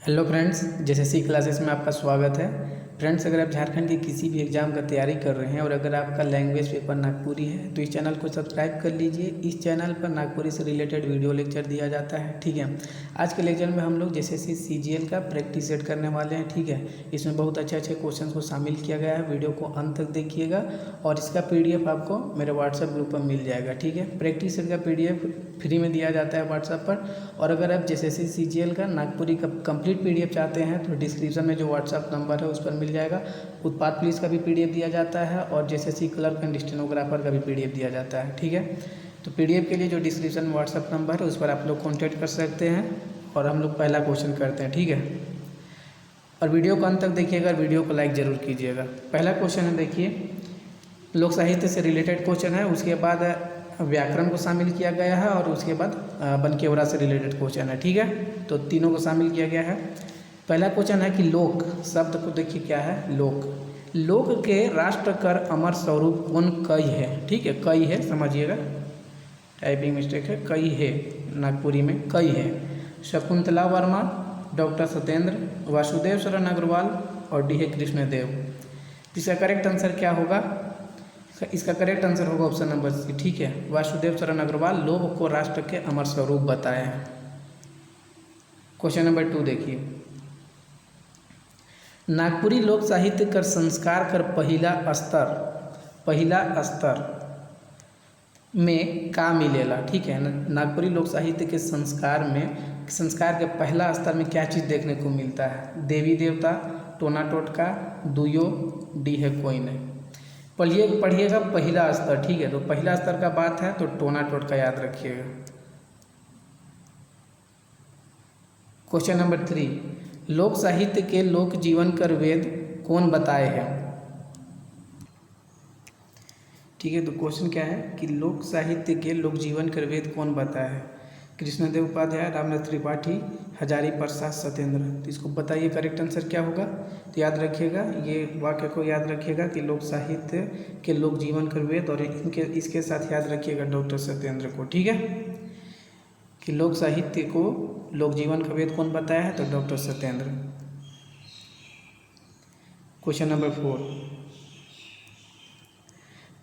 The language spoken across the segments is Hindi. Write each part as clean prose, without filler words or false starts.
हेलो फ्रेंड्स, जेएसएससी क्लासेस में आपका स्वागत है। फ्रेंड्स, अगर आप झारखंड के किसी भी एग्ज़ाम का तैयारी कर रहे हैं और अगर आपका लैंग्वेज पेपर नागपुरी है तो इस चैनल को सब्सक्राइब कर लीजिए। इस चैनल पर नागपुरी से रिलेटेड वीडियो लेक्चर दिया जाता है। ठीक है, आज के लेक्चर में हम लोग जेएसएससी सीजीएल का प्रैक्टिस सेट करने वाले हैं। ठीक है, इसमें बहुत अच्छे अच्छे क्वेश्चन को शामिल किया गया है। वीडियो को अंत तक देखिएगा और इसका PDF आपको मेरे व्हाट्सएप ग्रुप पर मिल जाएगा। ठीक है, प्रैक्टिस सेट का PDF फ्री में दिया जाता है व्हाट्सएप पर। और अगर आप जेएसएससी सीजीएल का नागपुरी का कंप्लीट PDF चाहते हैं तो डिस्क्रिप्शन में जो व्हाट्सएप नंबर है उस पर मिल जाएगा। उत्पाद पुलिस का भी PDF दिया जाता है और जेएसएससी क्लर्क एंड स्टेनोग्राफर का भी PDF दिया जाता है। ठीक है, तो PDF के लिए जो डिस्क्रिप्शन में व्हाट्सएप नंबर है उस पर आप लोग कॉन्टैक्ट कर सकते हैं और हम लोग पहला क्वेश्चन करते हैं। ठीक है, और वीडियो को अंत तक देखिएगा, वीडियो को लाइक ज़रूर कीजिएगा। पहला क्वेश्चन है, देखिए, लोक साहित्य से रिलेटेड क्वेश्चन है। उसके बाद व्याकरण को शामिल किया गया है और उसके बाद बनकेवरा से रिलेटेड क्वेश्चन है। ठीक है, तो तीनों को शामिल किया गया है। पहला क्वेश्चन है कि लोक शब्द को देखिए क्या है। लोक, लोक के राष्ट्र कर अमर स्वरूप कौन कई है। ठीक है, कई है, समझिएगा, टाइपिंग मिस्टेक है, कई है, नागपुरी में कई है। शकुंतला वर्मा, डॉक्टर सत्येंद्र, वासुदेव शरण अग्रवाल और DH कृष्णदेव। इसका करेक्ट आंसर क्या होगा? इसका करेक्ट आंसर होगा ऑप्शन नंबर सी। ठीक है, वासुदेव शरण अग्रवाल लोक को राष्ट्र के अमर स्वरूप बताए हैं। क्वेश्चन नंबर 2 देखिए, नागपुरी लोक साहित्य कर संस्कार कर पहिला स्तर में का मिलेला। ठीक है, नागपुरी लोक साहित्य के संस्कार के पहला स्तर में क्या चीज़ देखने को मिलता है? देवी देवता, टोना टोटका, दुयो, डी है कोई नहीं। पढ़िएगा पहला स्तर। ठीक है, तो पहला स्तर का बात है तो टोना टोटका याद रखिएगा। क्वेश्चन नंबर 3, लोक साहित्य के लोक जीवन कर वेद कौन बताए हैं? ठीक है, तो क्वेश्चन क्या है कि लोक साहित्य के लोक जीवन कर वेद कौन बताया है? कृष्णदेव उपाध्याय, रामनाथ त्रिपाठी, हजारी प्रसाद, सत्येंद्र। तो इसको बताइए करेक्ट आंसर क्या होगा। तो याद रखिएगा, ये वाक्य को याद रखिएगा कि लोक साहित्य के लोक जीवन कर वेद, और इसके साथ याद रखिएगा डॉक्टर सत्येंद्र को। ठीक है, कि लोक साहित्य को लोक जीवन का वेद कौन बताया है? तो डॉक्टर सत्येंद्र। क्वेश्चन नंबर 4,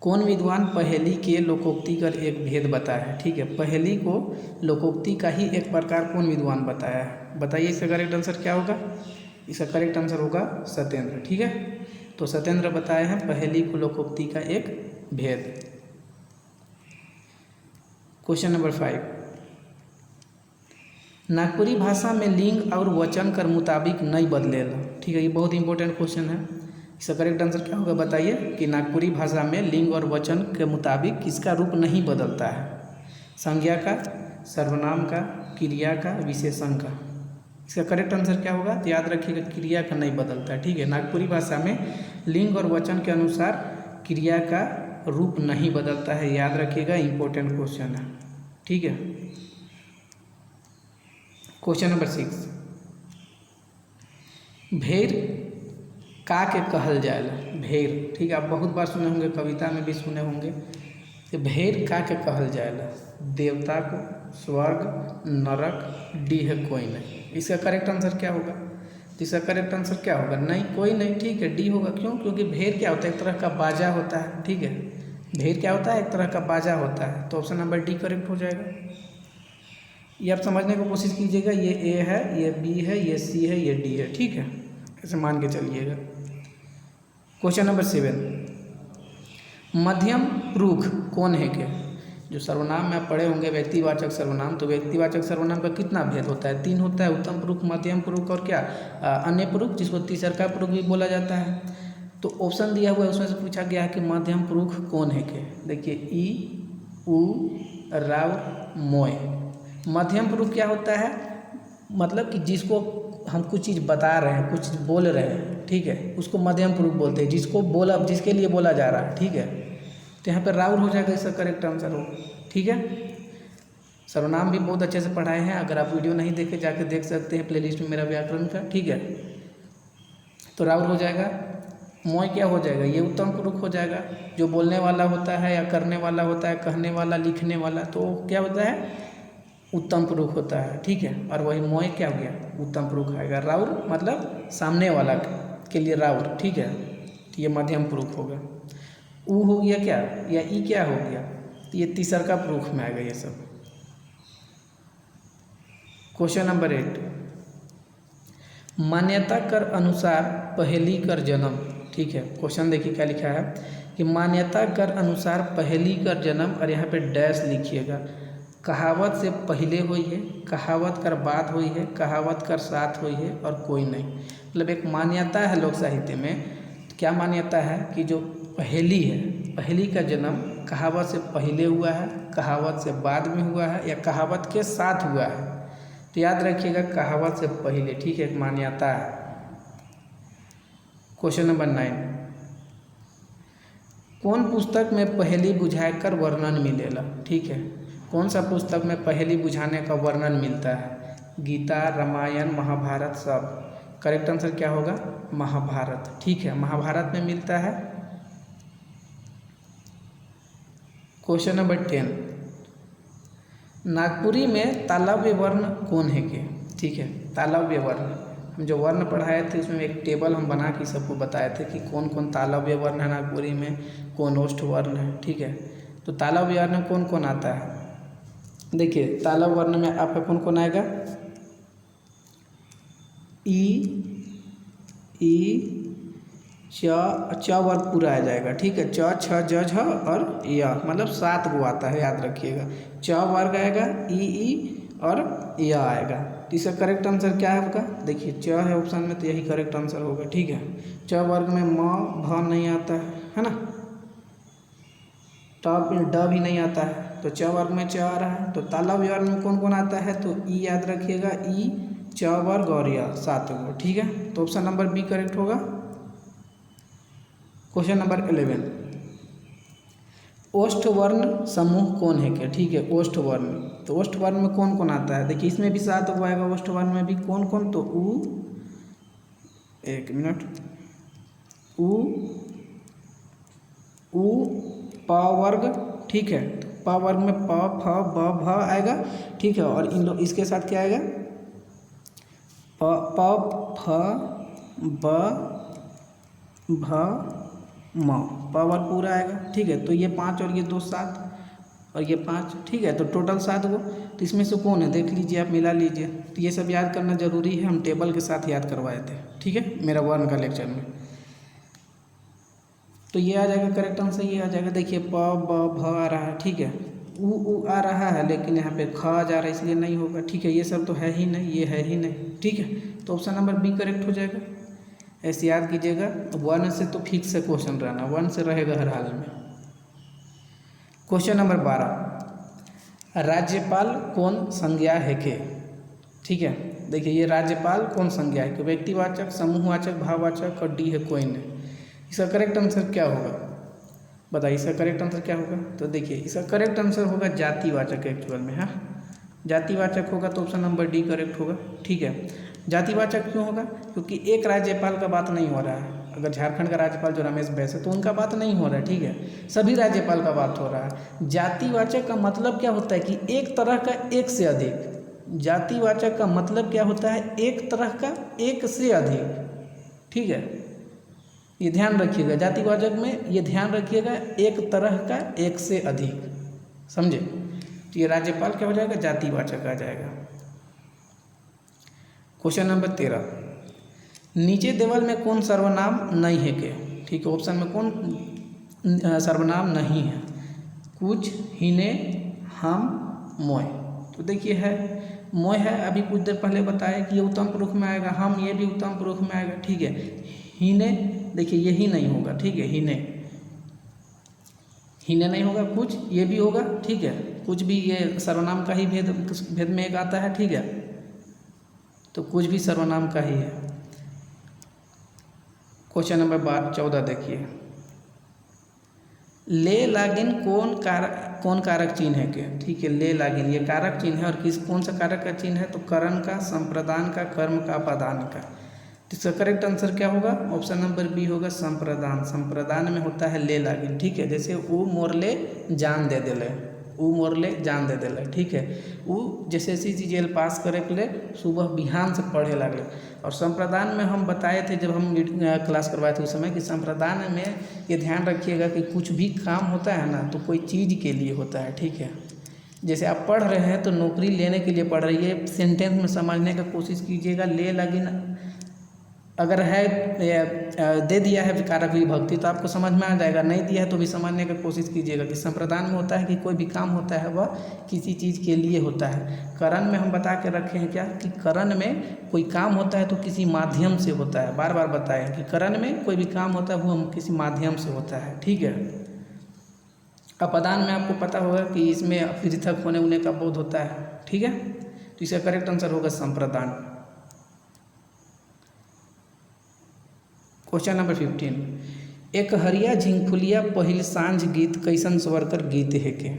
कौन विद्वान पहेली के लोकोक्ति कर एक भेद बताया है? ठीक है, पहेली को लोकोक्ति का ही एक प्रकार कौन विद्वान बताया है? बताइए इसका करेक्ट आंसर क्या होगा। इसका करेक्ट आंसर होगा सत्येंद्र। ठीक है, तो सत्येंद्र बताए हैं पहेली को लोकोक्ति का एक भेद। क्वेश्चन नंबर 5, नागपुरी भाषा में लिंग और वचन कर मुताबिक नहीं बदलेला। ठीक है, ये बहुत इंपॉर्टेंट क्वेश्चन है। इसका करेक्ट आंसर क्या होगा बताइए कि नागपुरी भाषा में लिंग और वचन के मुताबिक किसका रूप नहीं बदलता है? संज्ञा का, सर्वनाम का, क्रिया का, विशेषण का। इसका करेक्ट आंसर क्या होगा? तो याद रखिएगा क्रिया का नहीं बदलता है। ठीक है, नागपुरी भाषा में लिंग और वचन के अनुसार क्रिया का रूप नहीं बदलता है। याद रखिएगा, इंपॉर्टेंट क्वेश्चन है। ठीक है, क्वेश्चन नंबर 6, भेड़ का के कहल जाएला। भेड़, ठीक है, आप बहुत बार सुने होंगे, कविता में भी सुने होंगे कि भेड़ का के कहल जाएला। देवता को, स्वर्ग, नरक, डी है कोई नहीं। इसका करेक्ट आंसर क्या होगा? इसका करेक्ट आंसर क्या होगा? नहीं, कोई नहीं। ठीक है, डी होगा। क्यों? क्योंकि भेड़ क्या होता है? एक तरह का बाजा होता है। ठीक है, भेड़ क्या होता है? एक तरह का बाजा होता है। तो ऑप्शन नंबर डी करेक्ट हो जाएगा। ये आप समझने की कोशिश कीजिएगा, ये ए है, ये बी है, ये सी है, ये डी है। ठीक है, ऐसे मान के चलिएगा। क्वेश्चन नंबर 7, मध्यम पुरुष कौन है के? जो सर्वनाम में आप पढ़े होंगे व्यक्तिवाचक सर्वनाम, तो व्यक्तिवाचक सर्वनाम का कितना भेद होता है? 3 होता है, उत्तम पुरुष, मध्यम पुरुष और क्या अन्य पुरुष, जिसको तीसरका पुरुष भी बोला जाता है। तो ऑप्शन दिया हुआ है, उसमें से पूछा गया है कि मध्यम पुरुष कौन है के। देखिए, ई, उ, राव, मोय। मध्यम पुरुष क्या होता है? मतलब कि जिसको हम कुछ चीज़ बता रहे हैं, कुछ चीज़ बोल रहे हैं, ठीक है, उसको मध्यम पुरुष बोलते हैं, जिसके लिए बोला जा रहा है। ठीक है, तो यहाँ पर राउर हो जाएगा, इसका करेक्ट आंसर हो। ठीक है, सर्वनाम भी बहुत अच्छे से पढ़ाए हैं, अगर आप वीडियो नहीं देखे जाके देख सकते हैं प्लेलिस्ट में मेरा व्याकरण का। ठीक है, तो राउर हो जाएगा। मोय क्या हो जाएगा? ये उत्तम पुरुष हो जाएगा, जो बोलने वाला होता है या करने वाला होता है, कहने वाला, लिखने वाला, तो क्या होता है? उत्तम पुरुष होता है, ठीक है। और वही मोय क्या हो गया, उत्तम पुरुष आएगा। राउर मतलब सामने वाला के लिए राउर, ठीक है। तो ये मध्यम पुरुष होगा। ऊ हो गया क्या, या ई क्या हो गया, तो ये तीसरा पुरुष में आएगा ये सब। क्वेश्चन नंबर 8, मान्यता कर अनुसार पहेली कर जन्म, ठीक है। क्वेश्चन देखिए क्या लिखा है कि मान्यता कर अनुसार पहेली कर जन्म, और यहाँ पे डैश लिखिएगा। कहावत से पहले हुई है, कहावत कर बाद हुई है, कहावत कर साथ हुई है, और कोई नहीं। मतलब एक मान्यता है लोक साहित्य में। क्या मान्यता है कि जो पहेली है, पहेली का जन्म कहावत से पहले हुआ है, कहावत से बाद में हुआ है, या कहावत के साथ हुआ है। तो याद रखिएगा कहावत से पहले, ठीक है, एक मान्यता है। क्वेश्चन नंबर 9, कौन पुस्तक में पहेली बुझाकर वर्णन मिलेला, ठीक है। कौन सा पुस्तक में पहेली बुझाने का वर्णन मिलता है, गीता, रामायण, महाभारत, सब। करेक्ट आंसर क्या होगा, महाभारत, ठीक है, महाभारत में मिलता है। क्वेश्चन नंबर 10, नागपुरी में तालव्य वर्ण कौन है के, ठीक है। तालव्य वर्ण, हम जो वर्ण पढ़ाए थे उसमें एक टेबल हम बना के सबको बताए थे कि कौन कौन तालव्य वर्ण है नागपुरी में, कौन ओष्ठ वर्ण है, ठीक है। तो तालव्य वर्ण में कौन कौन आता है, देखिए तालव्य वर्ण में आपका कौन कौन आएगा, ई च वर्ग पूरा आ जाएगा, ठीक है। च, छ, ज, झ और य, मतलब 7 गो आता है, याद रखिएगा। च वर्ग आएगा, ई और य आएगा। तो इसका करेक्ट आंसर क्या है आपका, देखिए च है ऑप्शन में, तो यही करेक्ट आंसर होगा, ठीक है। च वर्ग में म, भ नहीं आता है ना, ड भी नहीं आता है, तो च वर्ग में च आ रहा है। तो तालव्य वर्ण में कौन कौन आता है, तो ई याद रखिएगा, ई, च वर्ग और य, 7 गो, ठीक है। तो ऑप्शन नंबर बी करेक्ट होगा। क्वेश्चन नंबर 11, ओष्ठ वर्ण समूह कौन है क्या, ठीक है। ओष्ठ वर्ण, तो ओष्ठ वर्ण में कौन कौन आता है, देखिए इसमें भी 7 गो आएगा। ओष्ठ वर्ण में भी कौन कौन, तो उ, एक मिनट, उ प वर्ग, ठीक है। तो प वर्ग में प, फ, ब, भ आएगा, ठीक है। और इन लोग इसके साथ क्या आएगा, प, फ, ब, भ, म, प वर्ग पूरा आएगा, ठीक है। तो ये 5 और ये 2 7 और ये 5, ठीक है। तो टोटल 7 गो। तो इसमें से कौन है देख लीजिए, आप मिला लीजिए। तो ये सब याद करना जरूरी है, हम टेबल के साथ याद करवाए थे, ठीक है, मेरा वर्ण का लेक्चर में। तो ये आ जाएगा करेक्ट आंसर, ये आ जाएगा। देखिए प, ब, भ आ रहा है, ठीक है। उ आ रहा है, लेकिन यहाँ पे ख आ जा रहा है, इसलिए नहीं होगा, ठीक है। ये सब तो है ही नहीं, ये है ही नहीं, ठीक है। तो ऑप्शन नंबर बी करेक्ट हो जाएगा। ऐसे याद कीजिएगा, वन से तो फिक्स से क्वेश्चन रहना, वन से रहेगा हर हाल में। क्वेश्चन नंबर 12, राज्यपाल कौन संज्ञा है के, ठीक है। देखिए ये राज्यपाल कौन संज्ञा है, व्यक्तिवाचक, समूहवाचक, भाववाचक, और डी है कोई नहीं। इसका करेक्ट आंसर क्या होगा, बताइए इसका करेक्ट आंसर क्या होगा। तो देखिए इसका करेक्ट आंसर होगा जातिवाचक, एक्चुअल में, हाँ जातिवाचक होगा। तो ऑप्शन नंबर डी करेक्ट होगा, ठीक है। जातिवाचक क्यों होगा, क्योंकि एक राज्यपाल का बात नहीं हो रहा है। अगर झारखंड का राज्यपाल जो रमेश बैस है, तो उनका बात नहीं हो रहा है, ठीक है। सभी राज्यपाल का बात हो रहा है। जातिवाचक का मतलब क्या होता है कि एक तरह का एक से अधिक। जातिवाचक का मतलब क्या होता है, एक तरह का एक से अधिक, ठीक है। ये ध्यान रखिएगा, जातिवाचक में ये ध्यान रखिएगा, एक तरह का एक से अधिक, समझे। तो ये राज्यपाल क्या हो जाएगा, जातिवाचक आ जाएगा। क्वेश्चन नंबर 13, नीचे देवल में कौन सर्वनाम नहीं है के, ठीक है। ऑप्शन में कौन सर्वनाम नहीं है, कुछ, हिने, हम, मोय। तो देखिए है मोय है, अभी कुछ देर पहले बताया कि ये उत्तम पुरुष में आएगा, हम ये भी उत्तम पुरुष में आएगा, ठीक है। हिने, देखिए ये ही नहीं होगा, ठीक है, हिने नहीं होगा। कुछ ये भी होगा, ठीक है, कुछ भी ये सर्वनाम का ही भेद में एक आता है, ठीक है। तो कुछ भी सर्वनाम का ही है। क्वेश्चन नंबर 14 देखिए, ले लागिन कौन कारक चिन्ह है के, ठीक है। ले लागिन ये कारक चिन्ह है, और कौन सा कारक का चिन्ह है, तो करण का, संप्रदान का, कर्म का, पदान का। तो इसका करेक्ट आंसर क्या होगा, ऑप्शन नंबर बी होगा, संप्रदान। संप्रदान में होता है ले लागिन, ठीक है। जैसे वो मोरले जान दे दिले, ऊ मोरले जान दे दिले। ठीक है, ऊ जैसे CGL पास करे के लिए सुबह बिहान से पढ़े लगले। और संप्रदान में हम बताए थे जब हम क्लास करवाए थे उस समय कि संप्रदान में ये ध्यान रखिएगा कि कुछ भी काम होता है ना तो कोई चीज़ के लिए होता है। ठीक है, जैसे आप पढ़ रहे हैं तो नौकरी लेने के लिए पढ़ रही है, सेंटेंस में समझने का कोशिश कीजिएगा। ले लगिन अगर है दे दिया है विकारक विभक्ति तो आपको समझ में आ जाएगा, नहीं दिया है तो भी समझने का कोशिश कीजिएगा कि संप्रदान में होता है कि कोई भी काम होता है वह किसी चीज़ के लिए होता है। करण में हम बता के रखे हैं क्या कि करण में कोई काम होता है तो किसी माध्यम से होता है। बार बार बताएं कि करण में कोई भी काम होता है वो हम किसी माध्यम से होता है। ठीक है, अपदान में आपको पता होगा कि इसमें पृथक होने उन्हें का बोध होता है। ठीक है, तो इसका करेक्ट आंसर होगा संप्रदान। क्वेश्चन नंबर 15, एक हरिया झिंगफुलिया पहिल सांझ गीत कैसन स्वर कर गीत है के।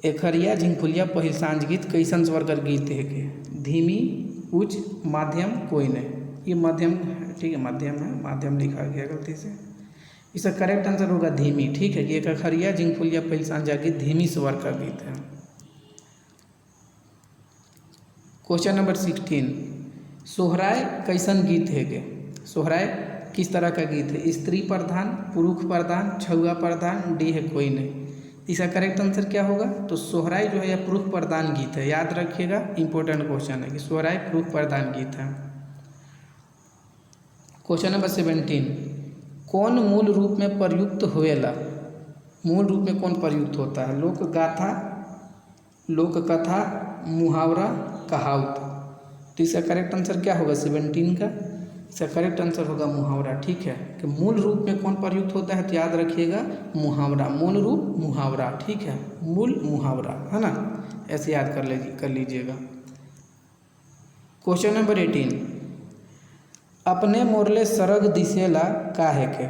एक हरिया झिंगफुलिया पहिल सांझ गीत कैसन स्वर कर गीत है के। धीमी, उच्च, माध्यम, कोई नहीं। ये मध्यम, ठीक है मध्यम है, माध्यम लिखा गया गलती से। इसका करेक्ट आंसर होगा धीमी। ठीक है, कि एक हरिया झिंगफुलिया पहिल सांझ गीत धीमी स्वर का गीत है। क्वेश्चन नंबर 16, सोहराय कैसन गीत है के। सोहराय किस तरह का गीत है। स्त्री प्रधान, पुरुष प्रधान, छुआ प्रधान, डी है कोई नहीं। इसका करेक्ट आंसर क्या होगा, तो सोहराय जो है यह पुरुष प्रधान गीत है। याद रखिएगा, इंपॉर्टेंट क्वेश्चन है कि सोहराय पुरुष प्रधान गीत है। क्वेश्चन नंबर 17, कौन मूल रूप में प्रयुक्त होएला। मूल रूप में कौन प्रयुक्त होता है। लोक गाथा, लोक कथा, मुहावरा, कहावत। तो इसका करेक्ट आंसर क्या होगा 17 का। इसका करेक्ट आंसर होगा मुहावरा। ठीक है, कि मूल रूप में कौन प्रयुक्त होता है तो याद रखिएगा मुहावरा। मूल रूप मुहावरा। ठीक है, मूल मुहावरा है ना, ऐसे याद कर लीजिएगा। क्वेश्चन नंबर 18, अपने मोरले सरग दिसेला काहे के।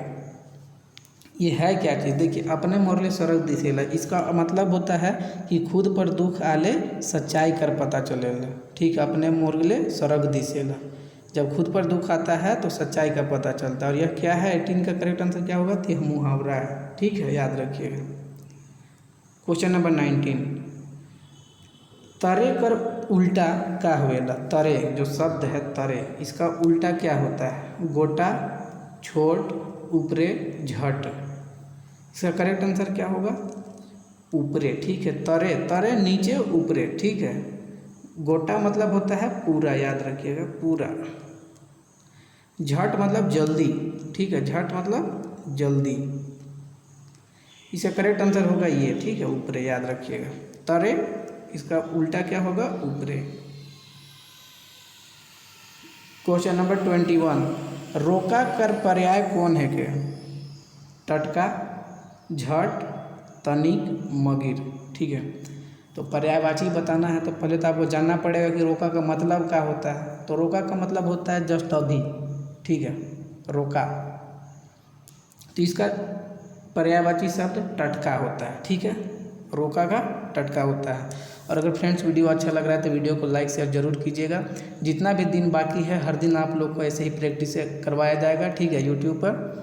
ये है क्या चीज़। देखिए, अपने मोरले सरग दिसेला, इसका मतलब होता है कि खुद पर दुख आले सच्चाई कर पता चलेला। ठीक है, अपने मोरले सरग दिसेला, जब खुद पर दुख आता है तो सच्चाई का पता चलता है। और यह क्या है 18 का करेक्ट आंसर क्या होगा, तो यह मुहावरा है। ठीक है, याद रखिएगा। क्वेश्चन नंबर 19, तरे कर उल्टा का होएला। तरे जो शब्द है तरे, इसका उल्टा क्या होता है। गोटा, छोट, ऊपरे, झट। इसका करेक्ट आंसर क्या होगा, ऊपरे। ठीक है, तरे, तरे नीचे, ऊपरे। ठीक है, गोटा मतलब होता है पूरा, याद रखिएगा पूरा। झट मतलब जल्दी। ठीक है, झट मतलब जल्दी। इसका करेक्ट आंसर होगा ये। ठीक है, ऊपरे, याद रखिएगा। तरे इसका उल्टा क्या होगा, ऊपरे। क्वेश्चन नंबर 21, रोका कर पर्याय कौन है के। टटका, झट, तनिक, मगिर। ठीक है, तो पर्यायवाची बताना है तो पहले तो आपको जानना पड़ेगा कि रोका का मतलब क्या होता है। तो रोका का मतलब होता है जस्ट अभी। ठीक है, रोका। तो इसका पर्यायवाची शब्द टटका होता है। ठीक है, रोका का टटका होता है। और अगर फ्रेंड्स वीडियो अच्छा लग रहा है तो वीडियो को लाइक शेयर जरूर कीजिएगा। जितना भी दिन बाकी है हर दिन आप लोग को ऐसे ही प्रैक्टिस करवाया जाएगा। ठीक है, यूट्यूब पर।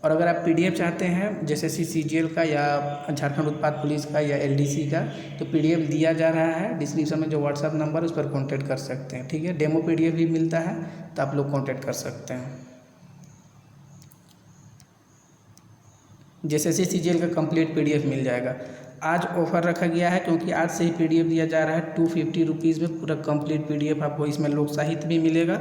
और अगर आप PDF चाहते हैं जैसे CGL का या झारखंड उत्पाद पुलिस का या LDC का, तो PDF दिया जा रहा है डिस्क्रिप्शन में, जो WhatsApp नंबर उस पर कांटेक्ट कर सकते हैं। ठीक है, डेमो PDF भी मिलता है तो आप लोग कांटेक्ट कर सकते हैं। जैसे CGL का कंप्लीट PDF मिल जाएगा। आज ऑफर रखा गया है क्योंकि आज से ही PDF दिया जा रहा है 250 रुपीज़ में पूरा कंप्लीट PDF आपको। इसमें लोक साहित्य भी मिलेगा।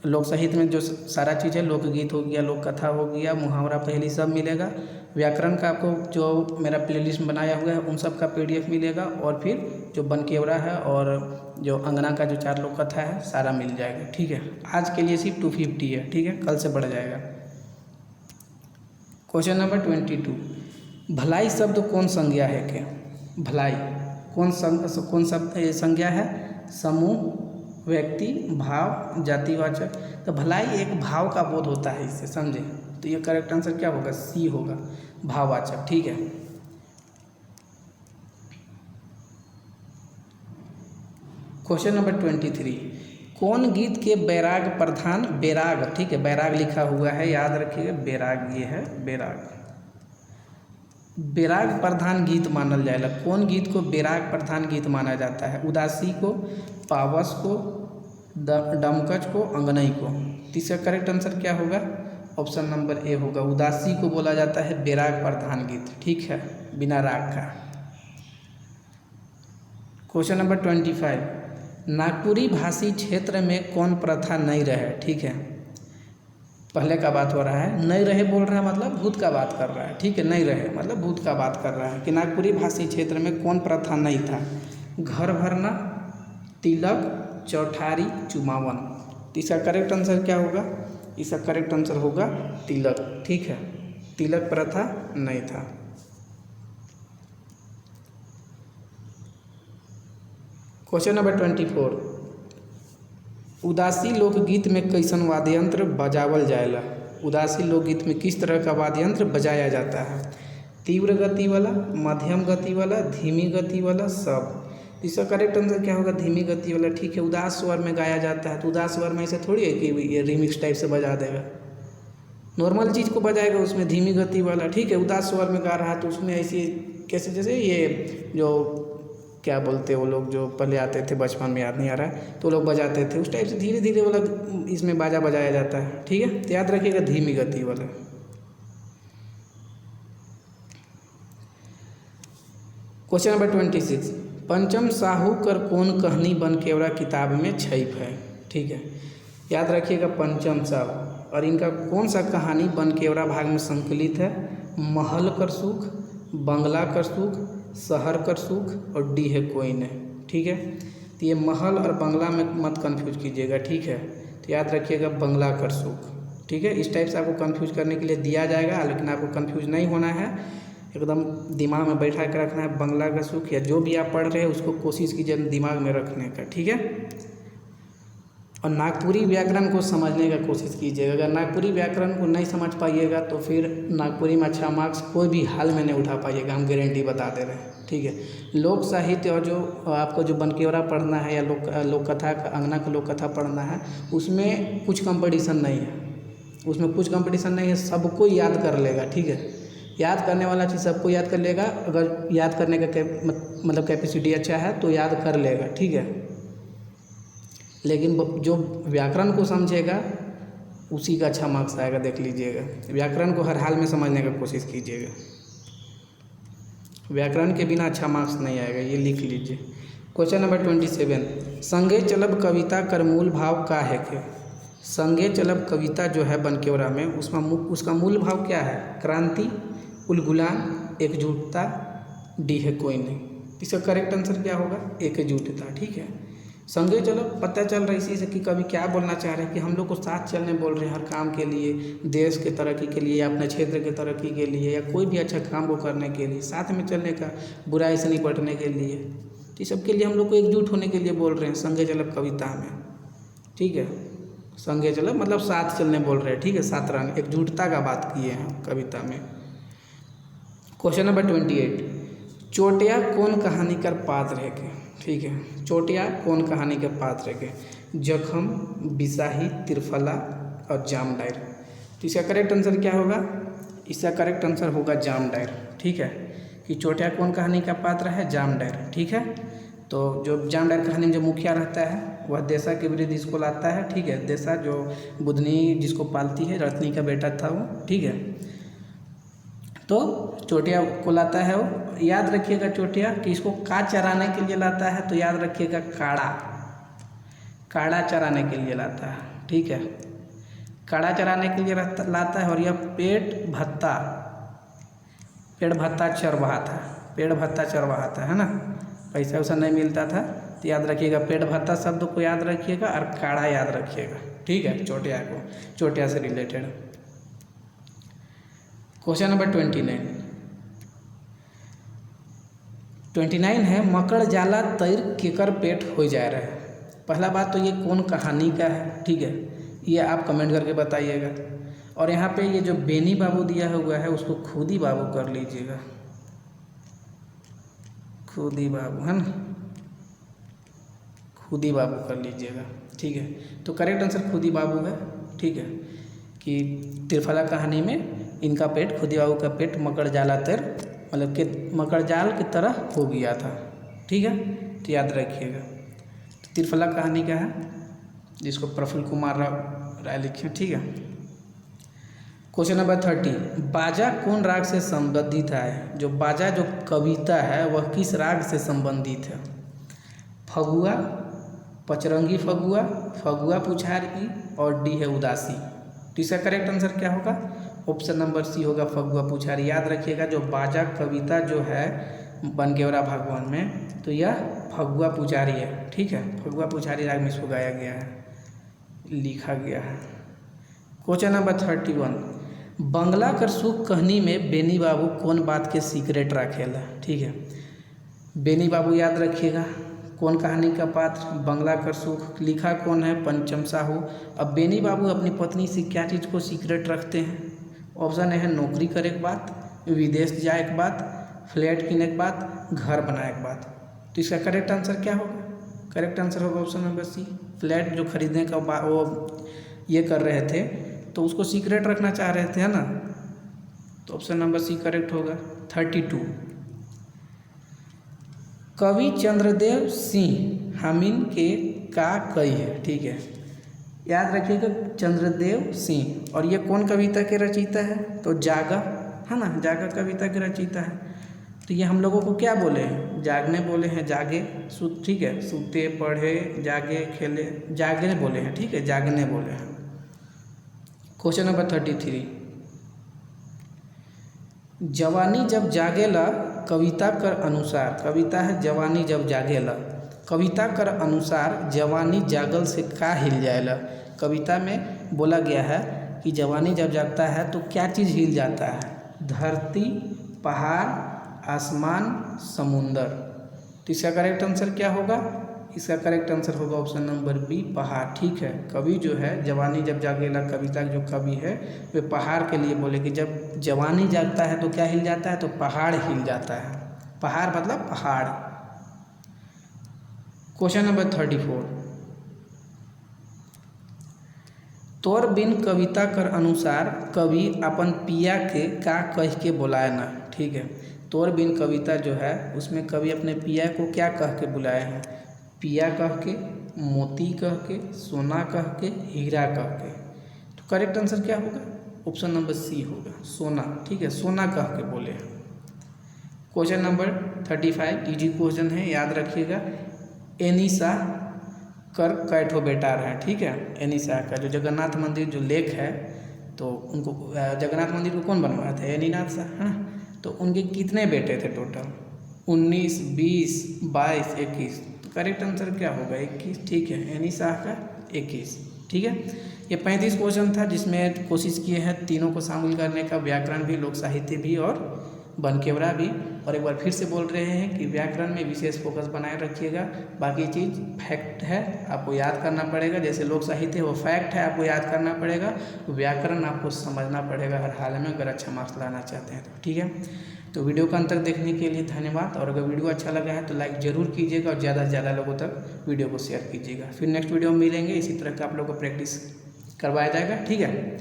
लोक साहित्य में जो सारा चीज़ है, लोकगीत हो गया, लोक कथा हो गया, मुहावरा पहेली सब मिलेगा। व्याकरण का आपको जो मेरा प्लेलिस्ट बनाया हुआ है उन सब का PDF मिलेगा। और फिर जो बनकेवड़ा है और जो अंगना का जो 4 लोक कथा है सारा मिल जाएगा। ठीक है, आज के लिए सिर्फ 250 है। ठीक है, कल से बढ़ जाएगा। क्वेश्चन नंबर 22, भलाई शब्द कौन संज्ञा है के। भलाई कौन शब्द संज्ञा है। समूह, व्यक्ति, भाव, जातिवाचक। तो भलाई एक भाव का बोध होता है, इससे समझे। तो ये करेक्ट आंसर क्या होगा, C होगा, भाववाचक। ठीक है, क्वेश्चन नंबर 23, कौन गीत के बैराग प्रधान। बैराग, ठीक है, बैराग लिखा हुआ है, याद रखिएगा बैराग, ये है बैराग। बेराग प्रधान गीत मानल जाएगा। कौन गीत को बेराग प्रधान गीत माना जाता है? उदासी को, पावस को, डमकच को, अंगनई को। तो इसका करेक्ट आंसर क्या होगा? ऑप्शन नंबर ए होगा। उदासी को बोला जाता है बेराग प्रधान गीत, ठीक है, बिना राग का। क्वेश्चन नंबर 25, नागपुरी भाषी क्षेत्र में कौन प्रथा नहीं रहे? ठीक है, पहले का बात हो रहा है, नहीं रहे बोल रहा है मतलब भूत का बात कर रहा है, ठीक है, नहीं रहे मतलब भूत का बात कर रहा है कि नागपुरी भाषी क्षेत्र में कौन प्रथा नहीं था? घर भरना, तिलक, चौठारी, चुमावन। तो इसका करेक्ट आंसर क्या होगा? इसका करेक्ट आंसर होगा तिलक, ठीक है, तिलक प्रथा नहीं था। क्वेश्चन नंबर 24, उदासी लोकगीत में कैसन वाद्य यंत्र बजावल जाएला? उदासी लोकगीत में किस तरह का वाद्य यंत्र बजाया जाता है? तीव्र गति वाला, मध्यम गति वाला, धीमी गति वाला, सब। इसका करेक्ट आंसर क्या होगा? धीमी गति वाला, ठीक है। उदास स्वर में गाया जाता है, तो उदास स्वर में ऐसे थोड़ी है कि ये रिमिक्स टाइप से बजा देगा, नॉर्मल चीज़ को बजाएगा उसमें धीमी गति वाला, ठीक है। उदास स्वर में गा रहा है तो उसमें ऐसी कैसे, जैसे ये जो क्या बोलते हैं वो लोग जो पहले आते थे, बचपन में याद नहीं आ रहा है, तो लोग बजाते थे उस टाइप से धीरे धीरे वाला इसमें बाजा बजाया जाता है, ठीक है। तो याद रखिएगा धीमी गति वाला। क्वेश्चन नंबर 26, पंचम साहू कर कौन कहानी बनकेवड़ा किताब में छप है? ठीक है, याद रखिएगा पंचम साहू, और इनका कौन सा कहानी बनकेवड़ा भाग में संकलित है? महल कर सुख, बंगला कर सुख, शहर कर सुख और डी है कोई ने, ठीक है। तो ये महल और बंगला में मत कंफ्यूज कीजिएगा, ठीक है। तो याद रखिएगा बंगला कर सुख, ठीक है। इस टाइप से आपको कंफ्यूज करने के लिए दिया जाएगा, लेकिन आपको कंफ्यूज नहीं होना है, एकदम दिमाग में बैठा कर रखना है बंगला का सुख, या जो भी आप पढ़ रहे हैं उसको कोशिश कीजिए दिमाग में रखने का, ठीक है। और नागपुरी व्याकरण को समझने का कोशिश कीजिएगा। अगर नागपुरी व्याकरण को नहीं समझ पाइएगा तो फिर नागपुरी में अच्छा मार्क्स कोई भी हाल में नहीं उठा पाइएगा, हम गारंटी बता दे रहे हैं, ठीक है। लोक साहित्य और जो आपको जो बनकेवड़ा पढ़ना है या लोक कथा, अंगना का लोक कथा पढ़ना है, उसमें कुछ कंपटीशन नहीं है, उसमें कुछ कंपटीशन नहीं है, सबको याद कर लेगा, ठीक है। याद करने वाला चीज़ सबको याद कर लेगा, अगर याद करने का मतलब कैपेसिटी अच्छा है तो याद कर लेगा, ठीक है। लेकिन जो व्याकरण को समझेगा उसी का अच्छा मार्क्स आएगा, देख लीजिएगा। व्याकरण को हर हाल में समझने का कोशिश कीजिएगा, व्याकरण के बिना अच्छा मार्क्स नहीं आएगा, ये लिख लीजिए। क्वेश्चन नंबर 27, संगे चलब कविता कर मूल भाव का है के? संगे चलब कविता जो है बनकेवड़ा में, उसका मूल भाव क्या है? क्रांति, उलगुलान, एकजुटता, डी है कोई नहीं। इसका करेक्ट आंसर क्या होगा? एकजुटता, ठीक है। संगे चलो पता चल रहा है इसी से कि कभी क्या बोलना चाह रहे हैं कि हम लोग को साथ चलने बोल रहे हैं हर काम के लिए, देश के तरक्की के लिए या अपने क्षेत्र के तरक्की के लिए या कोई भी अच्छा काम को करने के लिए, साथ में चलने का, बुराई से निपटने के लिए, तो इस सब के लिए हम लोग को एकजुट होने के लिए बोल रहे हैं संगे चलब कविता में, ठीक है। संगे चलब मतलब साथ चलने बोल रहे हैं, ठीक है, सात रंग एकजुटता का बात किए हैं कविता में। क्वेश्चन नंबर 28, चोटिया कौन कहानी कर पात्र है के? ठीक है, चोटिया कौन कहानी के पात्र है के? जखम, बिसाही, त्रिफला और जामडायर। तो इसका करेक्ट आंसर क्या होगा? इसका करेक्ट आंसर होगा जामडायर, ठीक है। कि चोटिया कौन कहानी का पात्र है? जामडायर, ठीक है। तो जो जामडायर कहानी में जो मुखिया रहता है वह देसा के विरुद्ध इसको लाता है, ठीक है। देसा जो बुधनी जिसको पालती है, रत्नी का बेटा था वो, ठीक है। तो चोटिया को लाता है वो, याद रखिएगा चोटिया कि इसको का चराने के लिए लाता है, तो याद रखिएगा काड़ा चराने के लिए लाता है, ठीक है। काड़ा चराने के लिए लाता है और यह पेड़ भत्ता चरवाहा था, है ना। पैसा वैसा नहीं मिलता था, तो याद रखिएगा पेड़ भत्ता शब्द को याद रखिएगा और काड़ा याद रखिएगा, ठीक है। चोटिया से रिलेटेड। क्वेश्चन नंबर 29 है, मकड़ जाला तैर केकर पेट हो जा रहा है। पहला बात तो ये कौन कहानी का है, ठीक है, ये आप कमेंट करके बताइएगा। और यहाँ पे ये जो बेनी बाबू दिया हुआ है उसको खुदी बाबू कर लीजिएगा, खुदी बाबू, है ना, खुदी बाबू कर लीजिएगा, ठीक है। तो करेक्ट आंसर खुदी बाबू है, ठीक है। कि त्रिफला कहानी में इनका पेट, खुदी बाबू का पेट मकड़ जाला तर मतलब कि मकड़जाल की तरह हो गया था। ठीक है, तो याद रखिएगा। तो त्रिफला कहानी क्या है, जिसको प्रफुल्ल कुमार राय लिखे। ठीक है, क्वेश्चन नंबर 30, बाजा कौन राग से संबंधित है? जो बाजा जो कविता है वह किस राग से संबंधित है? फगुआ, पचरंगी फगुआ, फगुआ पुछारी और डी है उदासी। तो इसका करेक्ट आंसर क्या होगा? ऑप्शन नंबर सी होगा फगुआ पुछारी। याद रखिएगा, जो बाजा कविता जो है बनकेवरा भगवान में, तो यह फगुआ पुछारी है। ठीक है, फगुआ पुछारी राग में इसको गाया गया है, लिखा गया है। क्वेश्चन नंबर 31, बंगला कर सुख कहनी में बेनी बाबू कौन बात के सीक्रेट रखेला? ठीक है, बेनी बाबू याद रखिएगा कौन कहानी का पात्र? बंगला कर सुख। लिखा कौन है? पंचम साहू। अब बेनी बाबू अपनी पत्नी से क्या चीज़ को सीक्रेट रखते हैं? ऑप्शन ए है नौकरी करे के बात, विदेश जाए के बात, फ्लैट किने के बात, घर बनाए के बात। तो इसका करेक्ट आंसर क्या होगा? करेक्ट आंसर होगा ऑप्शन नंबर सी, फ्लैट जो खरीदने का वो ये कर रहे थे तो उसको सीक्रेट रखना चाह रहे थे, है ना। तो ऑप्शन नंबर सी करेक्ट होगा। 32, कवि चंद्रदेव सिंह हामिन के का कई है? ठीक है, याद रखिएगा चंद्रदेव सिंह। और ये कौन कविता के रचयिता है? तो जागा, है ना, जागा कविता के रचयिता है। तो ये हम लोगों को क्या बोले हैं? जागने बोले हैं, जागे ठीक है, सूते पढ़े जागे खेले, जागने बोले हैं। ठीक है, जागने बोले हैं। क्वेश्चन नंबर 33, जवानी जब जागेला कविता कर अनुसार, कविता है जवानी जब जागेला, कविता कर अनुसार जवानी जागल से का हिल जाएला? कविता में बोला गया है कि जवानी जब जागता है तो क्या चीज़ हिल जाता है? धरती, पहाड़, आसमान, समुंदर। तो इसका करेक्ट आंसर क्या होगा? इसका करेक्ट आंसर होगा ऑप्शन नंबर बी, पहाड़। ठीक है, कवि जो है जवानी जब जागेला कविता जो कवि है वे पहाड़ के लिए बोले कि जब जवानी जागता है तो क्या हिल जाता है? तो पहाड़ हिल जाता है। पहाड़ मतलब पहाड़। क्वेश्चन नंबर 34, तोर बिन कविता कर अनुसार कवि अपन पिया के का कह के बुलाए ना? ठीक है, तोर बिन कविता जो है उसमें कवि अपने पिया को क्या कह के बुलाए हैं? पिया कह के, मोती कह के, सोना कह के, हीरा कह के। तो करेक्ट आंसर क्या होगा? ऑप्शन नंबर सी होगा, सोना। ठीक है, सोना कह के बोले हैं। क्वेश्चन नंबर 35, इजी क्वेश्चन है, याद रखिएगा। एनिसा कर कैठो बेटा रहे? ठीक है, एनिसा का जो जगन्नाथ मंदिर जो लेक है, तो उनको जगन्नाथ मंदिर को कौन बनवाया था? एनीनाथ शाह, है ना। तो उनके कितने बेटे थे टोटल? 19, 20, 22, 21। तो करेक्ट आंसर क्या होगा? 21। ठीक है, एनी शाह का 21। ठीक है, ये 35 क्वेश्चन था जिसमें कोशिश किए हैं तीनों को शामिल करने का, व्याकरण भी, लोक साहित्य भी और बनकेवरा भी। और एक बार फिर से बोल रहे हैं कि व्याकरण में विशेष फोकस बनाए रखिएगा। बाकी चीज़ फैक्ट है, आपको याद करना पड़ेगा। जैसे लोक साहित्य है वो फैक्ट है, आपको याद करना पड़ेगा। व्याकरण आपको समझना पड़ेगा हर हाल में, अगर अच्छा मार्क्स लाना चाहते हैं तो। ठीक है, तो वीडियो का अंत तक देखने के लिए धन्यवाद। और अगर वीडियो अच्छा लगा है तो लाइक ज़रूर कीजिएगा और ज़्यादा से ज़्यादा लोगों तक वीडियो को शेयर कीजिएगा। फिर नेक्स्ट वीडियो में मिलेंगे, इसी तरह का आप लोगों को प्रैक्टिस करवाया जाएगा। ठीक है,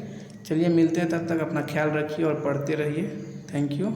चलिए मिलते हैं, तब तक अपना ख्याल रखिए और पढ़ते रहिए। Thank you.